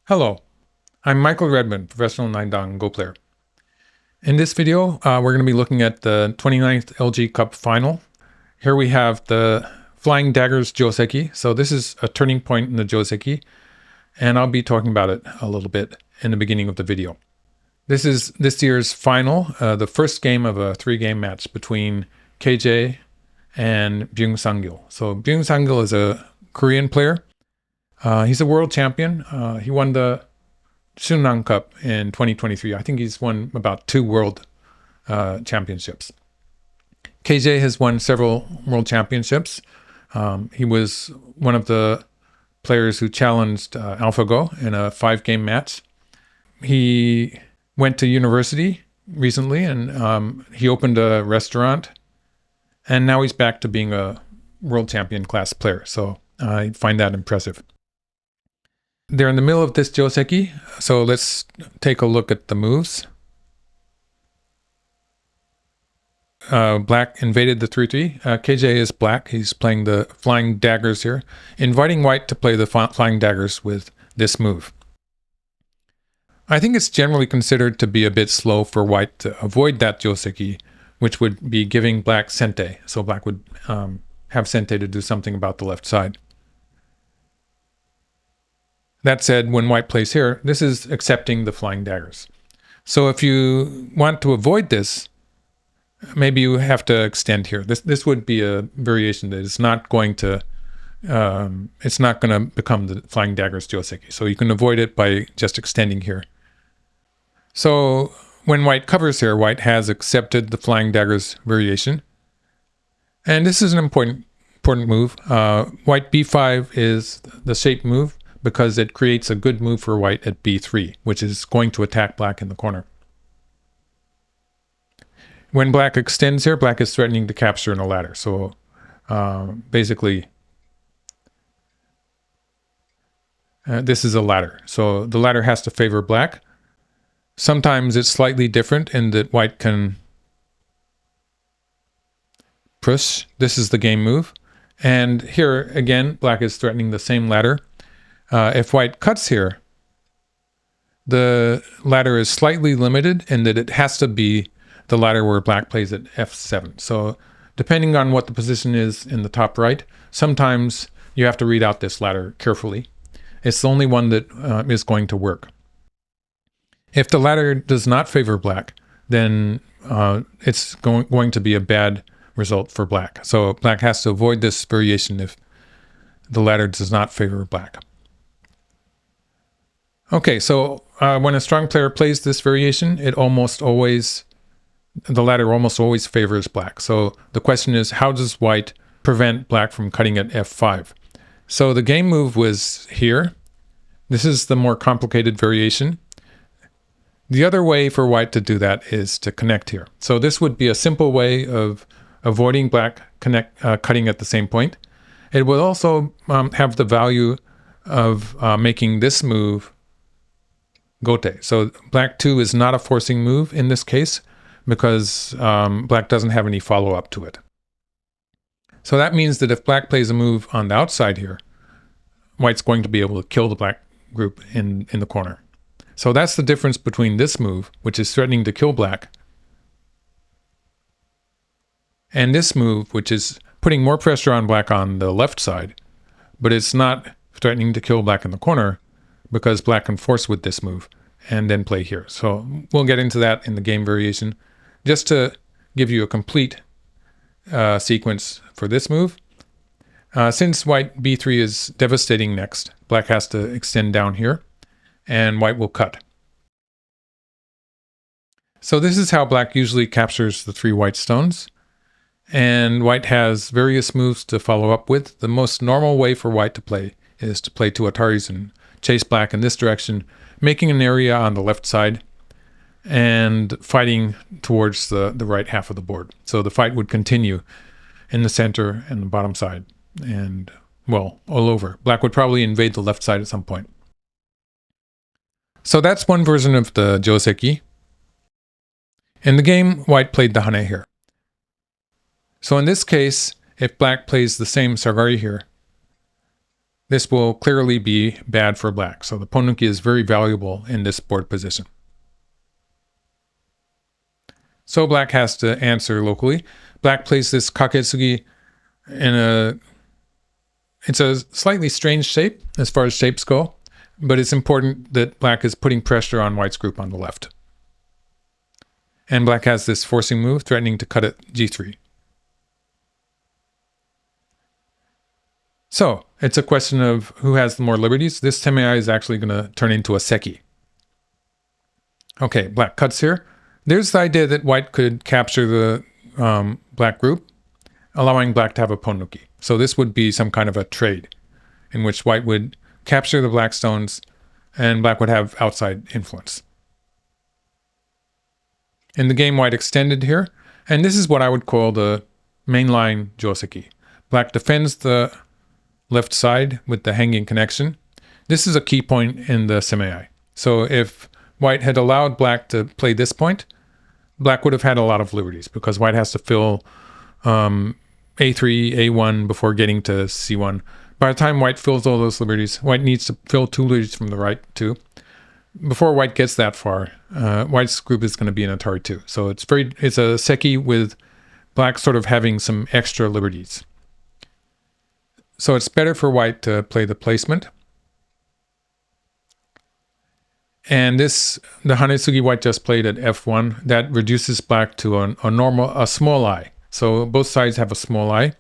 Hello, I'm Michael Redmond, professional 9-dan Go player. In this video, we're going to be looking at the 29th LG Cup final. Here we have the Flying Daggers Joseki. So this is a turning point in the Joseki, and I'll be talking about it a little bit in the beginning of the video. This is this year's final, the first game of a 3-game match between KJ and BYUN Sangil. So BYUN Sangil is a Korean player. He's a world champion. He won the LG Cup in 2023. I think he's won about 2 world championships. KJ has won several world championships. He was one of the players who challenged AlphaGo in a 5-game match. He went to university recently, and he opened a restaurant. And now he's back to being a world champion class player. So I find that impressive. They're in the middle of this Joseki, so let's take a look at the moves. Black invaded the 3-3. KJ is black. He's playing the Flying Daggers here, inviting white to play the Flying Daggers with this move. I think it's generally considered to be a bit slow for white to avoid that Joseki, which would be giving black sente. So black would have sente to do something about the left side. That said, when white plays here, this is accepting the Flying Daggers. So if you want to avoid this, maybe you have to extend here. This would be a variation that is not going to, it's not going to become the Flying Daggers Joseki. So you can avoid it by just extending here. So when white covers here, white has accepted the Flying Daggers variation. And this is an important move. White b5 is the shape move, because it creates a good move for white at b3, which is going to attack black in the corner. When black extends here, black is threatening to capture in a ladder. So basically, this is a ladder. So the ladder has to favor black. Sometimes it's slightly different in that white can push. This is the game move. And here, again, black is threatening the same ladder. If white cuts here, the ladder is slightly limited in that it has to be the ladder where black plays at f7. So depending on what the position is in the top right, sometimes you have to read out this ladder carefully. It's the only one that is going to work. If the ladder does not favor black, then it's going to be a bad result for black. So black has to avoid this variation if the ladder does not favor black. Okay, so when a strong player plays this variation, the ladder almost always favors black. So the question is, how does white prevent black from cutting at f5? So the game move was here. This is the more complicated variation. The other way for white to do that is to connect here. So this would be a simple way of avoiding black cutting at the same point. It would also have the value of making this move gote. So black 2 is not a forcing move in this case because black doesn't have any follow-up to it. So that means that if black plays a move on the outside here, white's going to be able to kill the black group in the corner. So that's the difference between this move, which is threatening to kill black, and this move, which is putting more pressure on black on the left side, but it's not threatening to kill black in the corner, because black can force with this move and then play here. So we'll get into that in the game variation. Just to give you a complete sequence for this move, since white b3 is devastating next, black has to extend down here, and white will cut. So this is how black usually captures the 3 white stones, and white has various moves to follow up with. The most normal way for white to play is to play 2 Ataris and chase black in this direction, making an area on the left side and fighting towards the right half of the board. So the fight would continue in the center and the bottom side and, well, all over. Black would probably invade the left side at some point. So that's one version of the Joseki. In the game, white played the hane here. So in this case, if black plays the same sagari here, this will clearly be bad for black. So the ponnuki is very valuable in this board position. So black has to answer locally. Black plays this kaketsugi in it's a slightly strange shape as far as shapes go, but it's important that black is putting pressure on white's group on the left. And black has this forcing move, threatening to cut at g3. So it's a question of who has the more liberties. This temei is actually going to turn into a seki. Okay, black cuts here. There's the idea that white could capture the black group, allowing black to have a ponnuki. So this would be some kind of a trade in which white would capture the black stones and black would have outside influence. In the game, white extended here, and this is what I would call the mainline Joseki. Black defends the left side with the hanging connection. This is a key point in the semei. So if white had allowed black to play this point, black would have had a lot of liberties because white has to fill a3, a1 before getting to c1. By the time white fills all those liberties, white needs to fill 2 liberties from the right too. Before white gets that far, white's group is going to be in Atari 2. So it's a seki with black sort of having some extra liberties. So it's better for white to play the placement. And the Hanesugi white just played at f1, that reduces black to a small eye. So both sides have a small eye.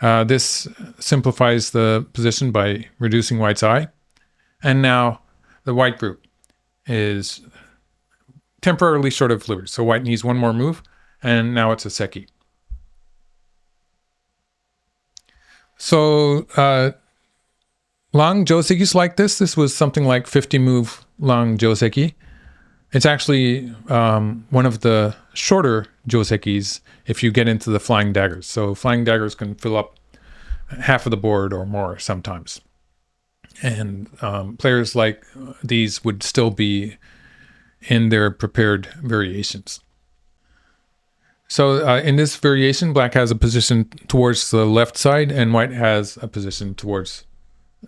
This simplifies the position by reducing white's eye. And now the white group is temporarily short of liberty. So white needs one more move, and now it's a seki. So long josekis like this was something like 50 move long joseki. It's actually one of the shorter josekis if you get into the flying daggers. So flying daggers can fill up half of the board or more sometimes. And players like these would still be in their prepared variations. So in this variation, black has a position towards the left side and white has a position towards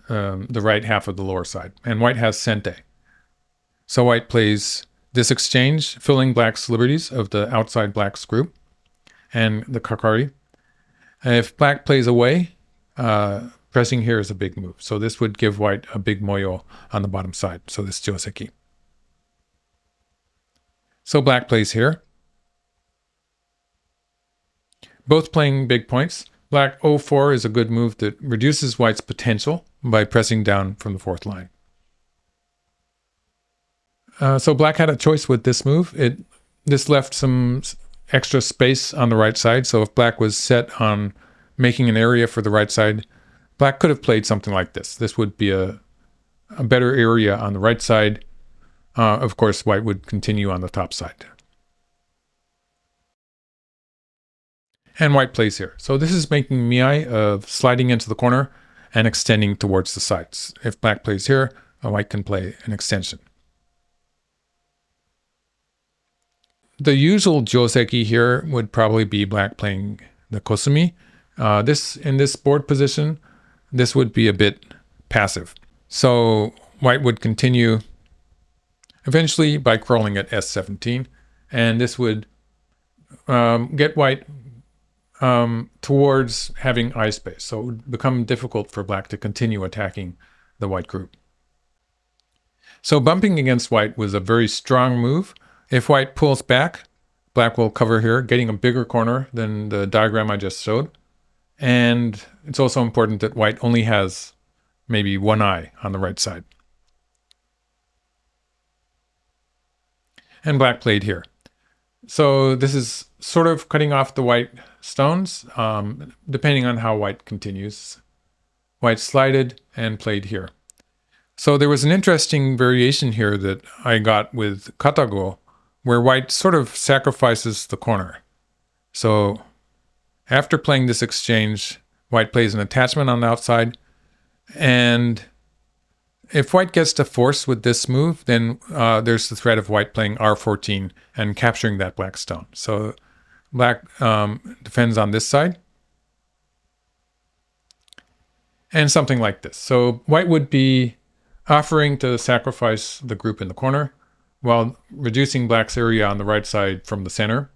the right half of the lower side. And white has sente. So white plays this exchange, filling black's liberties of the outside black's group and the kakari. And if black plays away, pressing here is a big move. So this would give white a big moyo on the bottom side. So this joseki. So black plays here. Both playing big points. Black 0-4 is a good move that reduces white's potential by pressing down from the fourth line. So black had a choice with this move. This left some extra space on the right side. So if black was set on making an area for the right side, black could have played something like this. This would be a better area on the right side. Of course, white would continue on the top side. And white plays here. So this is making miai of sliding into the corner and extending towards the sides. If black plays here, white can play an extension. The usual joseki here would probably be black playing the kosumi. In this board position, this would be a bit passive. So white would continue eventually by crawling at s17, and this would get white towards having eye space. So it would become difficult for black to continue attacking the white group. So bumping against white was a very strong move. If white pulls back, black will cover here, getting a bigger corner than the diagram I just showed. And it's also important that white only has maybe one eye on the right side. And black played here. So this is sort of cutting off the white stones, depending on how white continues. White slided and played here. So there was an interesting variation here that I got with katago, where white sort of sacrifices the corner. So after playing this exchange, white plays an attachment on the outside. And if white gets to force with this move, then there's the threat of white playing r14 and capturing that black stone. So black defends on this side. and something like this. So white would be offering to sacrifice the group in the corner while reducing black's area on the right side from the center.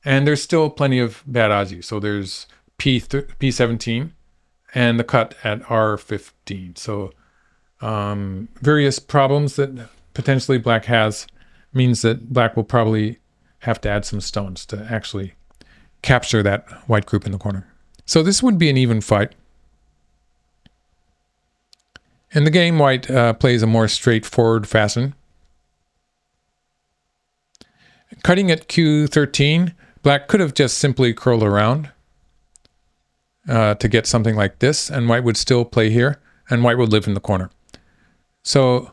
And there's still plenty of bad aji. So there's P17 and the cut at R15. So various problems that potentially black has means that black will probably have to add some stones to actually capture that white group in the corner. So this would be an even fight. In the game, white plays a more straightforward fashion. Cutting at Q13, black could have just simply curled around to get something like this, and white would still play here, and white would live in the corner. So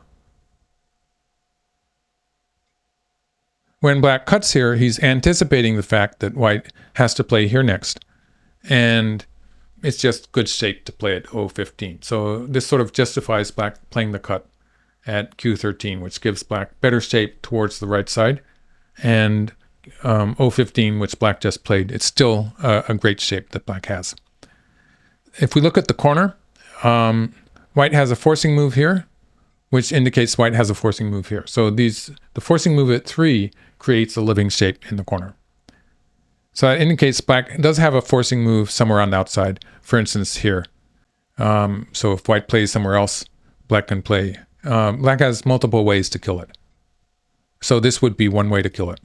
when black cuts here, he's anticipating the fact that white has to play here next, and it's just good shape to play at O15. So this sort of justifies black playing the cut at Q13, which gives black better shape towards the right side, and O15, which black just played, it's still a great shape that black has. If we look at the corner, white has a forcing move here, which indicates white has a forcing move here. So the forcing move at 3 creates a living shape in the corner. So that indicates black does have a forcing move somewhere on the outside, for instance here. So if white plays somewhere else, black can play. Black has multiple ways to kill it. So this would be one way to kill it.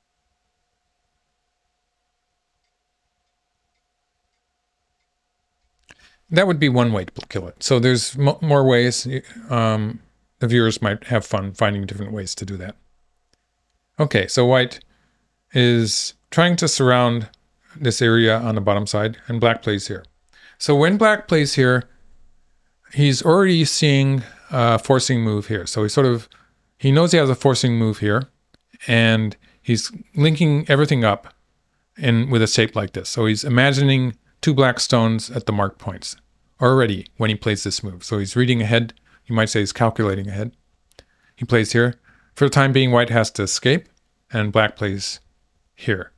That would be one way to kill it. So there's more ways. The viewers might have fun finding different ways to do that. Okay, so white is trying to surround this area on the bottom side, and black plays here. So when black plays here, he's already seeing a forcing move here. So he knows he has a forcing move here, and he's linking everything up with a shape like this. So he's imagining 2 black stones at the mark points already when he plays this move. So he's reading ahead. You might say he's calculating ahead. He plays here. For the time being, white has to escape, and black plays here.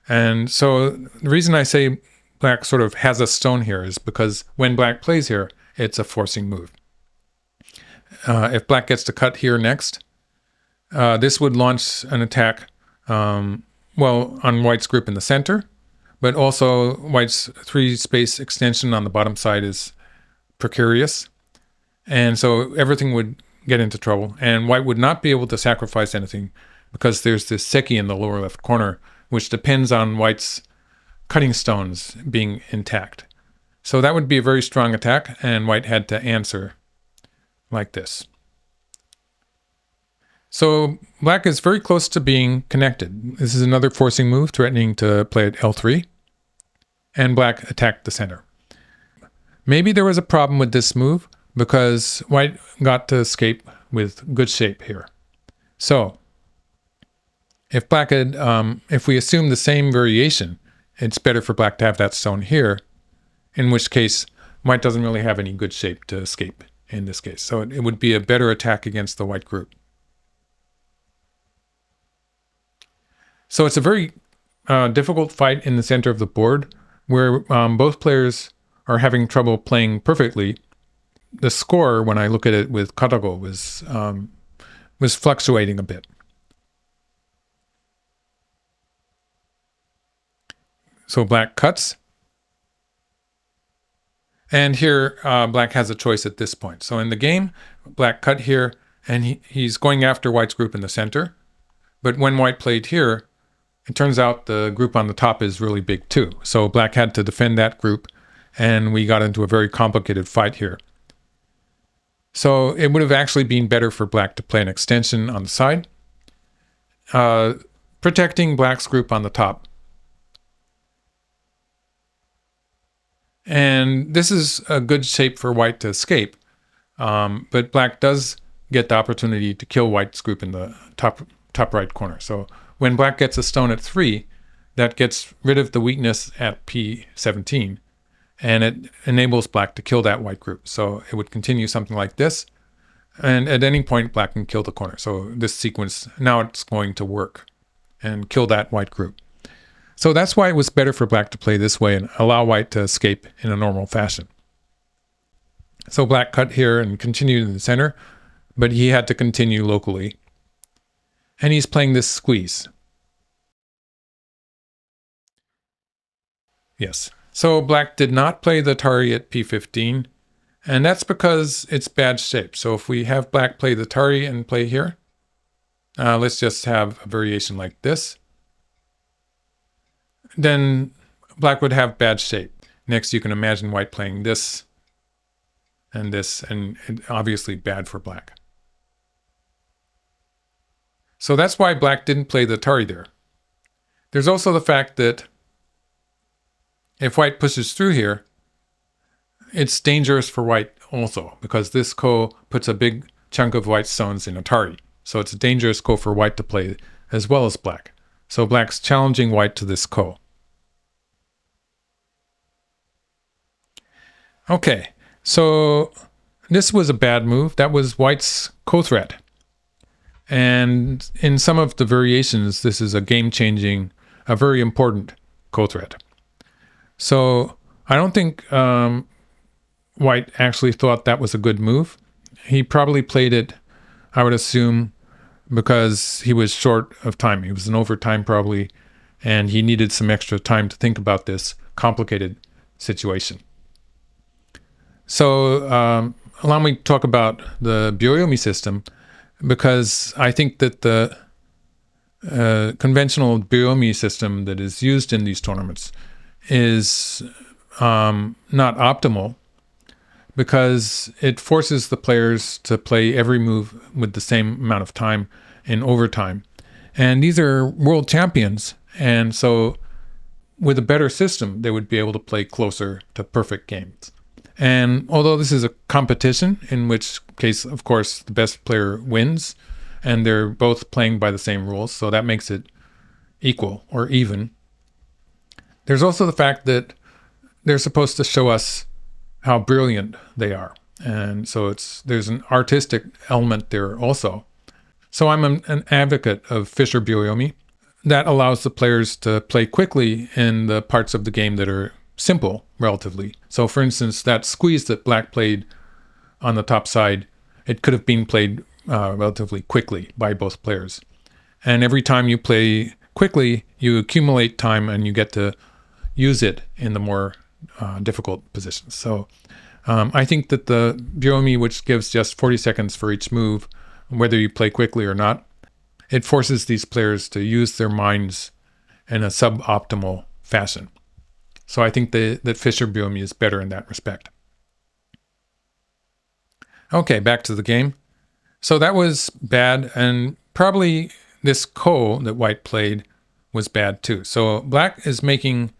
And so the reason I say black sort of has a stone here is because when black plays here, it's a forcing move. If black gets to cut here next, this would launch an attack, on white's group in the center, but also white's 3-space extension on the bottom side is precarious. And so everything would get into trouble, and white would not be able to sacrifice anything because there's this Seki in the lower left corner, which depends on white's cutting stones being intact. So that would be a very strong attack, and white had to answer like this. So black is very close to being connected. This is another forcing move, threatening to play at L3, and black attacked the center. Maybe there was a problem with this move because white got to escape with good shape here. So if black had, if we assume the same variation, it's better for black to have that stone here, in which case white doesn't really have any good shape to escape in this case. So it would be a better attack against the white group. So it's a very difficult fight in the center of the board where both players are having trouble playing perfectly. The score, when I look at it with AlphaGo, was fluctuating a bit. So black cuts. And here, black has a choice at this point. So in the game, black cut here, and he's going after white's group in the center. But when white played here, it turns out the group on the top is really big too. So black had to defend that group, and we got into a very complicated fight here. So it would have actually been better for black to play an extension on the side, protecting black's group on the top. And this is a good shape for white to escape, but black does get the opportunity to kill white's group in the top right corner. So when black gets a stone at 3, that gets rid of the weakness at P17, and it enables black to kill that white group. So it would continue something like this, and at any point black can kill the corner. So this sequence, now it's going to work and kill that white group. So that's why it was better for black to play this way and allow white to escape in a normal fashion. So black cut here and continued in the center, but he had to continue locally. And he's playing this squeeze. Yes. So black did not play the Atari at p15, and that's because it's bad shape. So if we have black play the Atari and play here, let's just have a variation like this, then black would have bad shape. Next, you can imagine white playing this, and obviously bad for black. So that's why black didn't play the Atari there. There's also the fact that if white pushes through here, it's dangerous for white also, because this ko puts a big chunk of white stones in Atari. So it's a dangerous ko for white to play as well as black. So black's challenging white to this ko. Okay, so this was a bad move. That was white's ko threat. And in some of the variations, this is a game-changing, a very important ko threat. So I don't think white actually thought that was a good move. He probably played it, I would assume, because he was short of time. He was in overtime probably, and he needed some extra time to think about this complicated situation. So allow me to talk about the Byoyomi system, because I think that the conventional Byoyomi system that is used in these tournaments is not optimal, because it forces the players to play every move with the same amount of time in overtime. And these are world champions, and so with a better system, they would be able to play closer to perfect games. And although this is a competition, in which case, of course, the best player wins, and they're both playing by the same rules, so that makes it equal or even. There's also the fact that they're supposed to show us how brilliant they are. And so there's an artistic element there also. So I'm an advocate of Fischer Byoyomi. That allows the players to play quickly in the parts of the game that are simple, relatively. So for instance, that squeeze that black played on the top side, it could have been played relatively quickly by both players. And every time you play quickly, you accumulate time and you get to use it in the more difficult positions. So I think that the Byoyomi, which gives just 40 seconds for each move, whether you play quickly or not, it forces these players to use their minds in a suboptimal fashion. So I think that Fischer Byoyomi is better in that respect. Okay, back to the game. So that was bad, and probably this ko that white played was bad too. So black is making,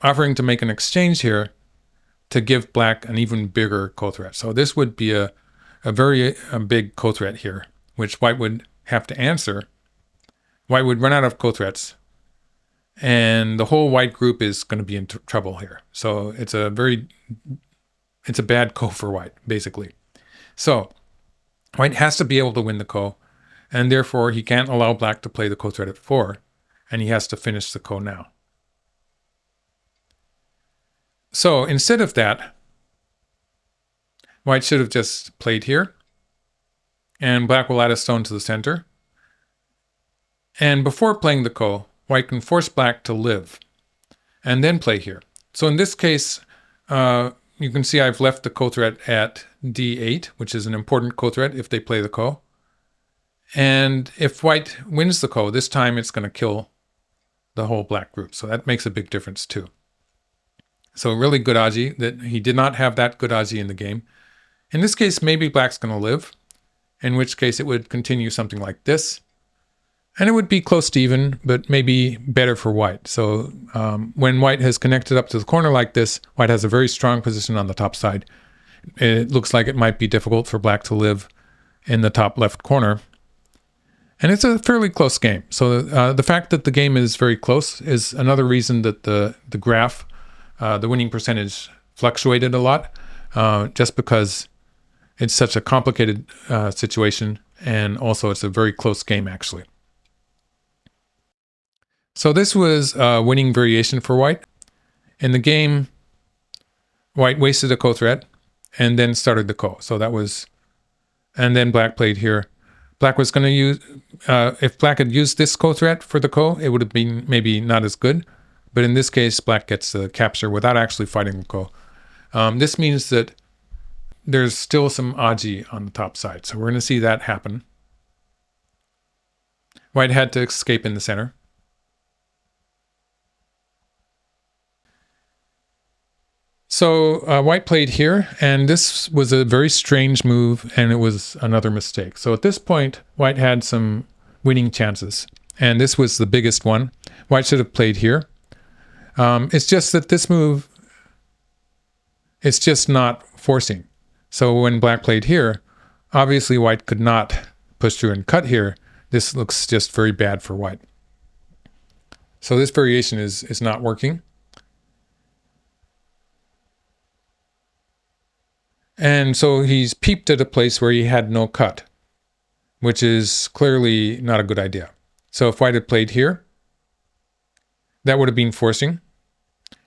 offering to make an exchange here to give black an even bigger ko threat. So this would be a very big ko threat here, which white would have to answer. White would run out of ko threats, and the whole white group is going to be in trouble here. So it's a bad ko for white, basically. So white has to be able to win the ko, and therefore he can't allow black to play the ko threat at 4, and he has to finish the ko now. So instead of that, white should have just played here, and black will add a stone to the center. And before playing the ko, white can force black to live, and then play here. So in this case, you can see I've left the ko threat at d8, which is an important ko threat if they play the ko. And if white wins the ko, this time it's going to kill the whole black group. So that makes a big difference too. So really good aji that he did not have that good aji in the game. In this case, maybe black's going to live, in which case it would continue something like this. And it would be close to even, but maybe better for white. So when white has connected up to the corner like this, white has a very strong position on the top side. It looks like it might be difficult for black to live in the top left corner. And it's a fairly close game. So the fact that the game is very close is another reason that the graph, the winning percentage, fluctuated a lot, just because it's such a complicated situation, and also it's a very close game actually. So this was a winning variation for white. In the game, white wasted a ko threat, and then started the ko. So that was, and then black played here. Black was going to use, if black had used this ko threat for the ko, it would have been maybe not as good. But in this case, black gets the capture without actually fighting the ko. This means that there's still some aji on the top side. So we're going to see that happen. White had to escape in the center. So white played here, and this was a very strange move, and it was another mistake. So at this point, white had some winning chances, and this was the biggest one. White should have played here. It's just that this move, it's just not forcing. So when black played here, obviously white could not push through and cut here. This looks just very bad for white. So this variation is not working. And so he's peeped at a place where he had no cut, which is clearly not a good idea. So if white had played here, that would have been forcing,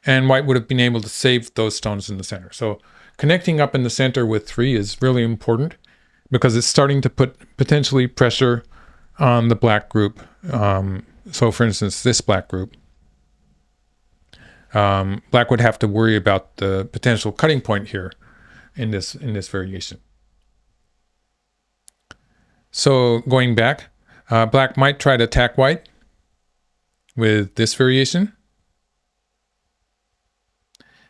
and white would have been able to save those stones in the center. So connecting up in the center with 3 is really important because it's starting to put potentially pressure on the black group. So for instance, this black group, black would have to worry about the potential cutting point here in this variation. So going back, black might try to attack white with this variation,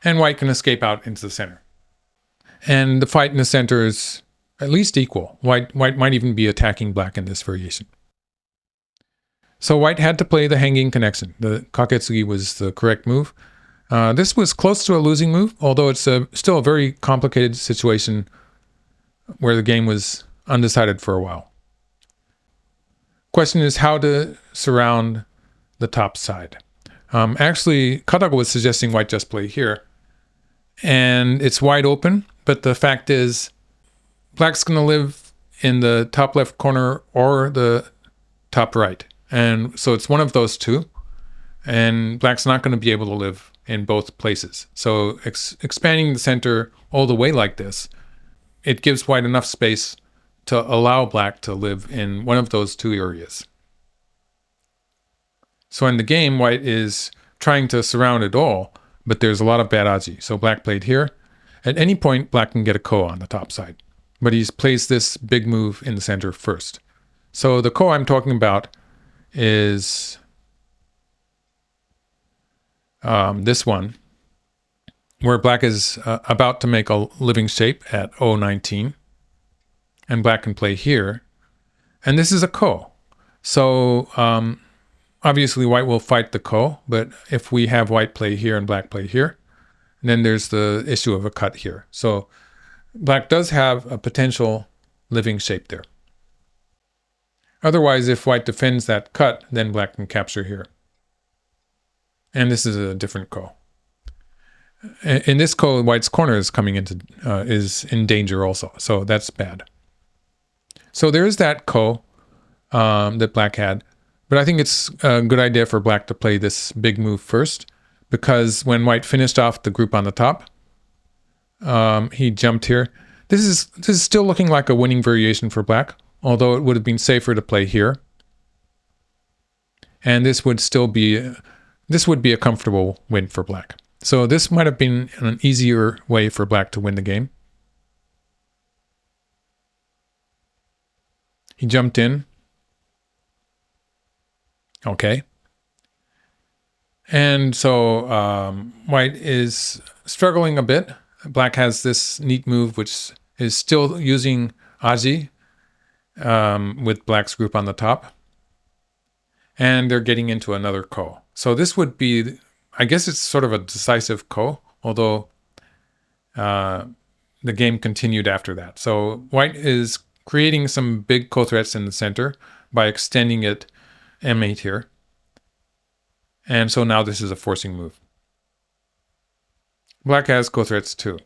and white can escape out into the center. And the fight in the center is at least equal. White might even be attacking black in this variation. So white had to play the hanging connection. The kaketsugi was the correct move. This was close to a losing move, although it's still a very complicated situation where the game was undecided for a while. Question is how to surround the top side. Actually, Katago was suggesting white just play here, and it's wide open, but the fact is black's going to live in the top left corner or the top right. And so it's one of those two, and black's not going to be able to live in both places. So expanding the center all the way like this, it gives white enough space to allow black to live in one of those two areas. So in the game, white is trying to surround it all, but there's a lot of bad aji. So black played here. At any point, black can get a ko on the top side, but he's placed this big move in the center first. So the ko I'm talking about is this one, where black is about to make a living shape at 019, and black can play here, and this is a ko. So obviously white will fight the ko, but if we have white play here and black play here, then there's the issue of a cut here. So black does have a potential living shape there. Otherwise, if white defends that cut, then black can capture here. And this is a different ko. In this ko, white's corner is coming into is in danger also, so that's bad. So there is that ko that black had, but I think it's a good idea for black to play this big move first, because when white finished off the group on the top, he jumped here. This is still looking like a winning variation for black, although it would have been safer to play here. And this would still be a comfortable win for black. So this might have been an easier way for black to win the game. He jumped in. Okay. And so white is struggling a bit. Black has this neat move, which is still using aji with black's group on the top. And they're getting into another ko. So this would be, I guess it's sort of a decisive ko, although the game continued after that. So white is creating some big ko threats in the center by extending it m8 here. And so now this is a forcing move. Black has ko threats too.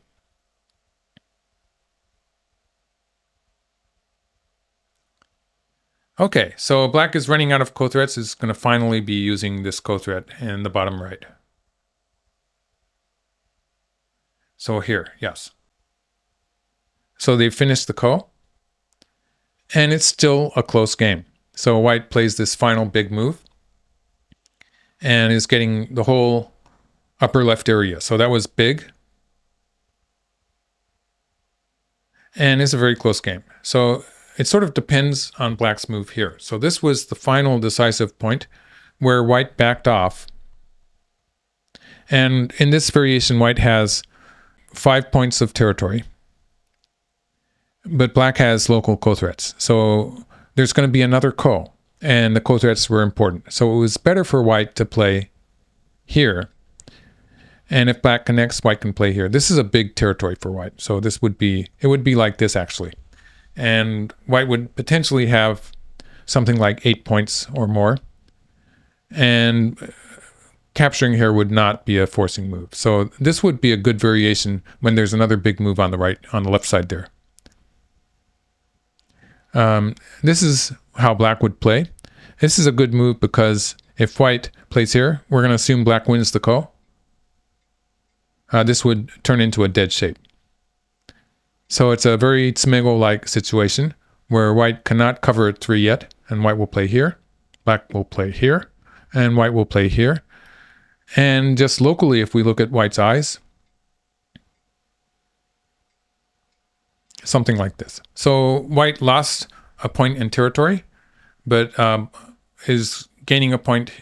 Okay, so black is running out of ko threats. Is going to finally be using this ko threat in the bottom right. So here, yes. So they finished the ko, and it's still a close game. So white plays this final big move and is getting the whole upper left area. So that was big. And it's a very close game. So it sort of depends on black's move here. So this was the final decisive point where white backed off. And in this variation, white has 5 points of territory, but black has local co-threats. So there's going to be another ko, and the co-threats were important. So it was better for white to play here. And if black connects, white can play here. This is a big territory for white. So this would be, it would be like this actually. And white would potentially have something like 8 points or more. And capturing here would not be a forcing move. So this would be a good variation when there's another big move on the right, on the left side there. This is how black would play. This is a good move because if white plays here, we're going to assume black wins the ko. This would turn into a dead shape. So it's a very Tsumego-like situation where white cannot cover at 3 yet, and white will play here, black will play here, and white will play here. And just locally, if we look at white's eyes, something like this. So white lost a point in territory, but is gaining a point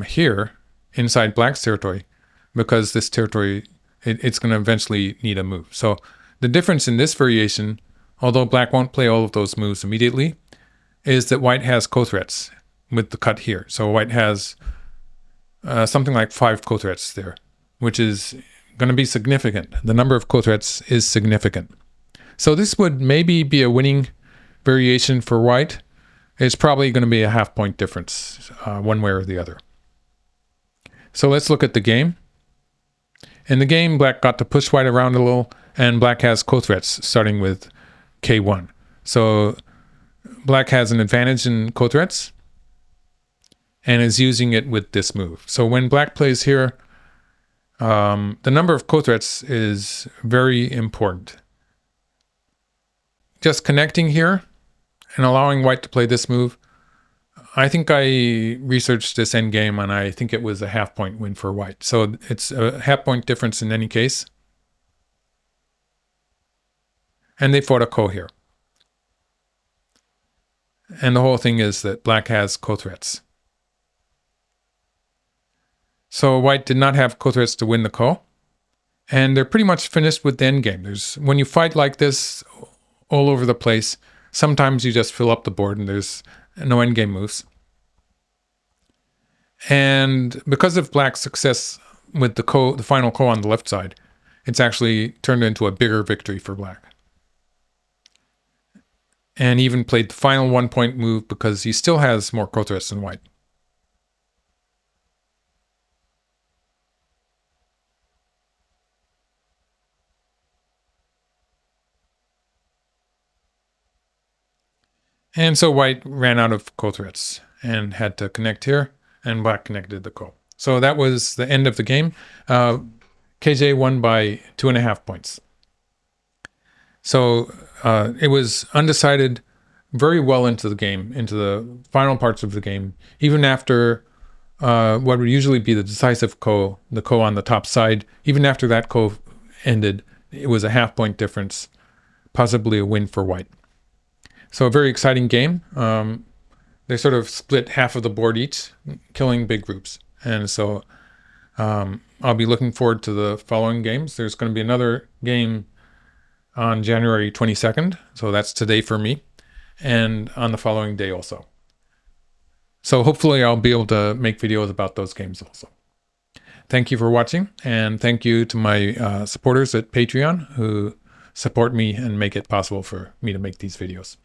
here inside black's territory, because this territory, it's going to eventually need a move. So the difference in this variation, although black won't play all of those moves immediately, is that white has co-threats with the cut here. So white has something like 5 co-threats there, which is going to be significant. The number of co-threats is significant. So this would maybe be a winning variation for white. It's probably going to be a half-point difference one way or the other. So let's look at the game. In the game, black got to push white around a little, and black has co-threats starting with K1. So black has an advantage in co-threats and is using it with this move. So when black plays here, the number of co-threats is very important. Just connecting here and allowing white to play this move, I think I researched this endgame, and I think it was a half-point win for white. So it's a half-point difference in any case. And they fought a ko here. And the whole thing is that black has co-threats. So white did not have co-threats to win the ko. And they're pretty much finished with the endgame. When you fight like this all over the place, sometimes you just fill up the board and there's no endgame moves. And because of black's success with the final ko on the left side, it's actually turned into a bigger victory for black. And he even played the final 1-point move because he still has more co-threats than white. And so white ran out of co-threats and had to connect here, and black connected the ko. So that was the end of the game. KJ won by 2.5 points. So it was undecided very well into the game, into the final parts of the game, even after what would usually be the decisive ko, the ko on the top side. Even after that ko ended, it was a half-point difference, possibly a win for white. So a very exciting game. They sort of split half of the board each, killing big groups. And so I'll be looking forward to the following games. There's going to be another game on January 22nd. So that's today for me. And on the following day also. So hopefully I'll be able to make videos about those games also. Thank you for watching. And thank you to my supporters at Patreon who support me and make it possible for me to make these videos.